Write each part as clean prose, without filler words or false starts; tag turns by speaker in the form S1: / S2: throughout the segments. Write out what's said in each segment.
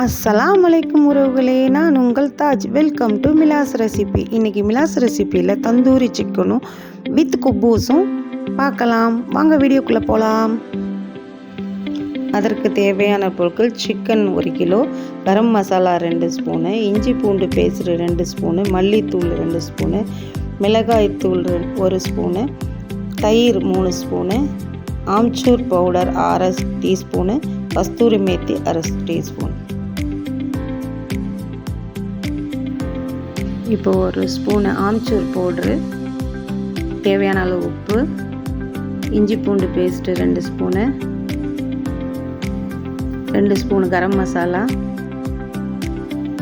S1: அஸ்ஸலாமு அலைக்கும் உறவுகளே, நான் உங்கள் தாஜ். வெல்கம் டு மிலாஸ் ரெசிபி. இன்றைக்கி மிலாஸ் ரெசிப்பியில் தந்தூரி சிக்கனும் வித் குப்பூஸும் பார்க்கலாம். வாங்க வீடியோக்குள்ளே போகலாம். அதற்கு தேவையான பொருட்கள்: chicken 1 kilo, garam masala 2 spoon, இஞ்சி பூண்டு பேஸ்ட் 2 ஸ்பூனு, மல்லித்தூள் 2 ஸ்பூனு, மிளகாய்த்தூள் 1 ஸ்பூனு, தயிர் 3 ஸ்பூனு, ஆம்ச்சூர் பவுடர் 1/2 டீஸ்பூனு, கஸ்தூரி மேத்தி 1/2 டீஸ்பூன். இப்போ 1 ஸ்பூனு ஆம்ச்சூர் பவுட்ரு, தேவையான அளவு உப்பு, இஞ்சி பூண்டு paste 2 spoon, 2 spoon garam masala,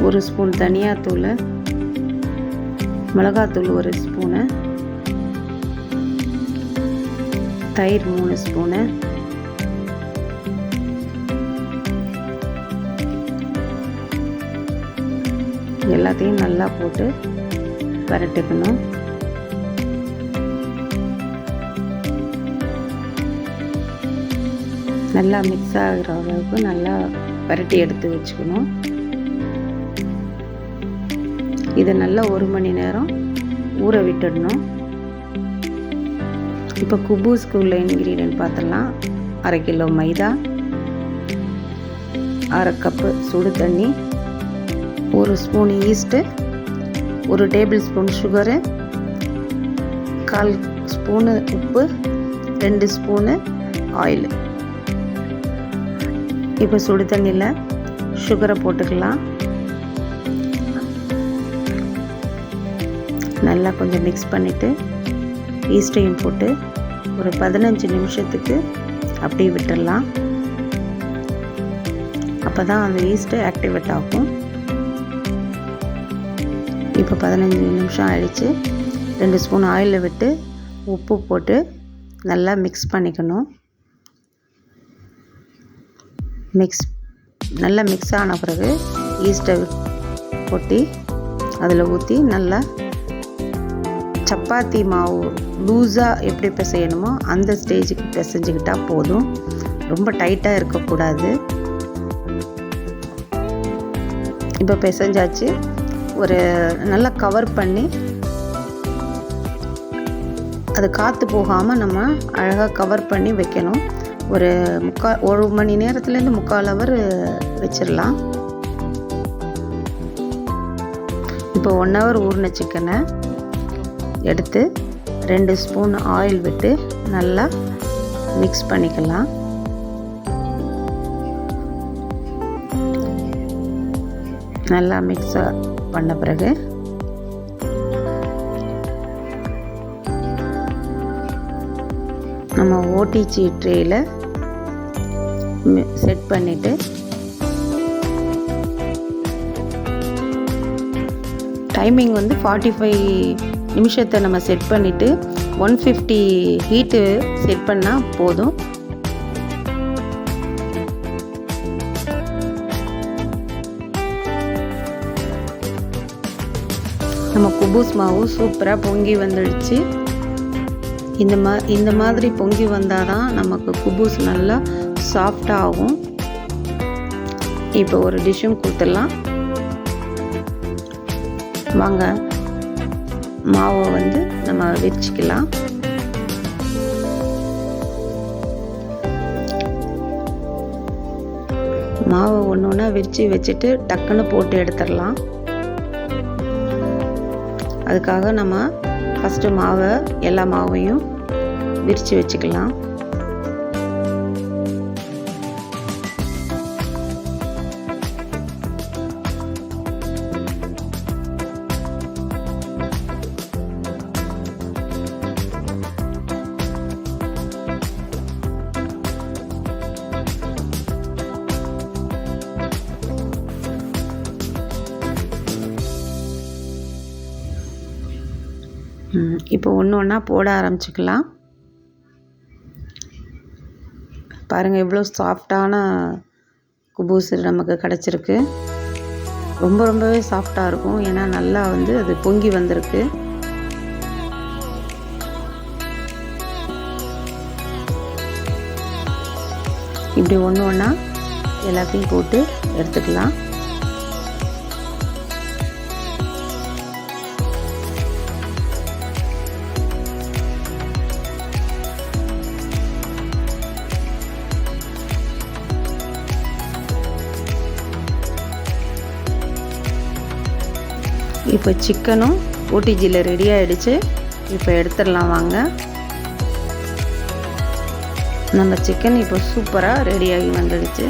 S1: 1 spoon தனியாத்தூள், மிளகாத்தூள் 1 ஸ்பூனு, தயிர் 3 ஸ்பூனு, எல்லாத்தையும் நல்லா போட்டு பரட்டிக்கணும். நல்லா மிக்ஸ் ஆகிற அளவுக்கு நல்லா பரட்டி எடுத்து வச்சுக்கணும். இதை நல்லா 1 மணி நேரம் ஊற விட்டுடணும். இப்போ குபூஸ்க்கு உள்ள இன்க்ரீடியன்ட் பார்த்துடலாம். 1/2 கிலோ மைதா, 1/2 கப்பு சுடு தண்ணி, 1 spoon yeast, 1 tablespoon sugar, 1/4 spoon உப்பு, 2 ஸ்பூனு ஆயில். இப்போ சுடு தண்ணியில் சுகரை போட்டுக்கலாம். நல்லா கொஞ்சம் மிக்ஸ் பண்ணிவிட்டு ஈஸ்ட்டையும் போட்டு ஒரு 15 நிமிஷத்துக்கு அப்படியே விட்டுடலாம். அப்போ தான் அந்த ஈஸ்ட்டு ஆக்டிவேட் ஆகும். இப்போ 15 நிமிஷம் ஆயிடுச்சு. 2 ஸ்பூன் ஆயிலில் விட்டு உப்பு போட்டு நல்லா மிக்ஸ் பண்ணிக்கணும். நல்லா மிக்ஸ் ஆன பிறகு ஈஸ்ட்டை கொட்டி அதில் ஊற்றி நல்லா சப்பாத்தி மாவு லூஸாக எப்படி பிசையணுமோ அந்த ஸ்டேஜுக்கு பிசைஞ்சிக்கிட்டால் போதும். ரொம்ப டைட்டாக இருக்கக்கூடாது. இப்போ பிசைஞ்சாச்சு. ஒரு நல்லா கவர் பண்ணி அது காற்று போகாமல் நம்ம அழகாக கவர் பண்ணி வைக்கணும். ஒரு 1 மணி நேரத்துலேருந்து 3/4 ஹவர் வச்சிடலாம். இப்போ 1 ஹவர் ஊறின சிக்கனை எடுத்து 2 ஸ்பூன் ஆயில் விட்டு நல்லா மிக்ஸ் பண்ணிக்கலாம். நல்லா மிக்ஸ் பண்ண பிறகு நம்ம ஓடிஜி ட்ரேயில் செட் பண்ணிவிட்டு டைமிங் 45 நிமிஷத்தை நம்ம செட் பண்ணிவிட்டு 150 ஹீட்டு செட் பண்ணால் போதும். நம்ம குபூஸ் மாவு சூப்பராக பொங்கி வந்துடுச்சு. இந்த மாதிரி பொங்கி வந்தால் தான் நமக்கு குபூஸ் நல்லா சாஃப்டாக ஆகும். இப்போ ஒரு டிஷ்ஷும் கொடுத்துடலாம். வாங்க மாவை நம்ம விரிச்சிக்கலாம். மாவை ஒன்று ஒன்றா விரித்து வச்சுட்டு டக்குன்னு போட்டு எடுத்துடலாம். அதுக்காக நம்ம ஃபஸ்ட்டு எல்லா மாவையும் விரித்து வச்சுக்கலாம். இப்போ ஒன்று ஒன்றா போட ஆரம்பிச்சுக்கலாம். பாருங்கள் எவ்வளோ சாஃப்டான குபூஸ் நமக்கு கிடச்சிருக்கு. ரொம்பவே சாஃப்டாக இருக்கும். ஏன்னா நல்லா அது பொங்கி வந்திருக்கு. இப்படி ஒன்று ஒன்றா எல்லாத்தையும் போட்டு எடுத்துக்கலாம். இப்போ சிக்கனும் ஓடிஜியில் ரெடி ஆகிடுச்சு. இப்போ எடுத்துடலாம் வாங்க. நம்ம சிக்கன் இப்போ சூப்பராக ரெடியாகி வந்துடுச்சு.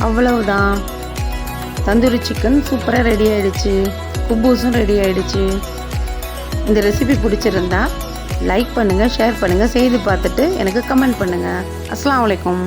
S1: அவ்வளவுதான், தந்தூரி சிக்கன் சூப்பராக ரெடி ஆகிடுச்சு. குப்பூஸும் ரெடி ஆகிடுச்சு. இந்த ரெசிபி பிடிச்சிருந்தா லைக் பண்ணுங்கள், ஷேர் பண்ணுங்கள், செய்து பார்த்துட்டு எனக்கு கமெண்ட் பண்ணுங்கள். அஸ்ஸலாமு அலைக்கும்.